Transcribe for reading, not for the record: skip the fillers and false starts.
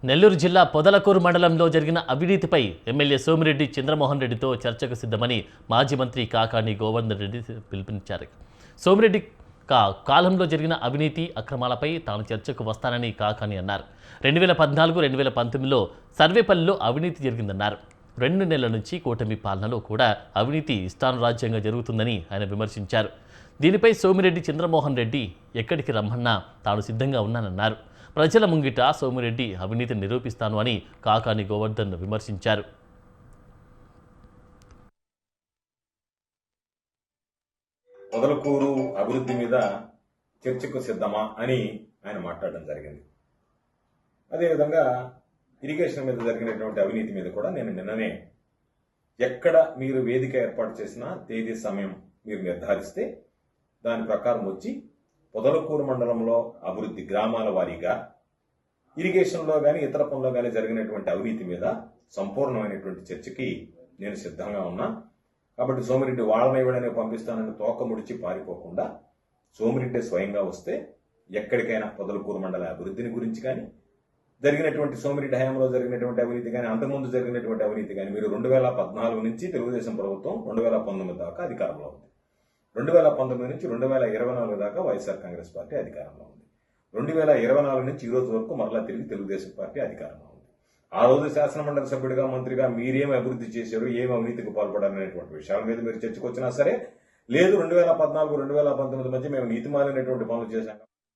నెల్లూరు జిల్లా పొదలకూరు మండలంలో జరిగిన అవినీతిపై ఎమ్మెల్యే సోమిరెడ్డి చంద్రమోహన్ రెడ్డితో చర్చకు సిద్ధమని మాజీ మంత్రి కాకాని గోవర్ధన్ రెడ్డి పిలుపునిచ్చారు. సోమిరెడ్డి కాలంలో జరిగిన అవినీతి అక్రమాలపై తాను చర్చకు వస్తానని కాకాని అన్నారు. 2014-2019లో సర్వేపల్లిలో అవినీతి జరిగిందన్నారు. 2 నెలల నుంచి కూటమి పాలనలో కూడా అవినీతి ఇష్టానురాజ్యంగా జరుగుతుందని ఆయన విమర్శించారు. దీనిపై సోమిరెడ్డి చంద్రమోహన్ రెడ్డి ఎక్కడికి రమ్మన్నా తాను సిద్ధంగా ఉన్నానన్నారు. ప్రజల ముంగిట సోమిరెడ్డి అవినీతిని నిరూపిస్తాను అని కాకాని గోవర్ధన్ విమర్శించారు. పొదలకూరు అభివృద్ధి మీద చర్చకు సిద్ధమా అని ఆయన మాట్లాడడం జరిగింది. అదేవిధంగా ఇరిగేషన్ మీద జరిగినటువంటి అవినీతి మీద కూడా నేను నిన్ననే ఎక్కడ మీరు వేదిక ఏర్పాటు చేసినా తేదీ సమయం మీరు నిర్ధారిస్తే దాని ప్రకారం వచ్చి పొదలకూరు మండలంలో అభివృద్ధి గ్రామాల వారీగా ఇరిగేషన్లో కానీ ఇతర పనుల్లో కానీ జరిగినటువంటి అవినీతి మీద సంపూర్ణమైనటువంటి చర్చకి నేను సిద్ధంగా ఉన్నా. కాబట్టి సోమిరెడ్డి వాళ్ళని పంపిస్తానని తోక ముడిచి పారిపోకుండా సోమిరెడ్డి స్వయంగా వస్తే ఎక్కడికైనా పొదలకూరు మండల అభివృద్ధిని గురించి కానీ జరిగినటువంటి సోమిరెడ్డి హయాంలో జరిగినటువంటి అవినీతి కానీ అంతకుముందు జరిగినటువంటి అవినీతి కానీ మీరు 2014 నుంచి తెలుగుదేశం ప్రభుత్వం 2019 దాకా అధికారంలో ఉంది. 2019 నుంచి 2024 దాకా వైఎస్ఆర్ కాంగ్రెస్ పార్టీ అధికారంలో ఉంది. 2024 నుంచి ఈ రోజు వరకు మరలా తిరిగి తెలుగుదేశం పార్టీ అధికారంలో ఉంది. ఆ రోజు శాసనమండలి సభ్యుడిగా మంత్రిగా మీరేమి అభివృద్ధి చేశారు, ఏమి అవినీతికి పాల్పడాలనేటువంటి విషయాల మీద మీరు చర్చకు వచ్చినా సరే లేదు 2014-2019 మధ్య మేము నీతిమాలినటువంటి పనులు చేశాం.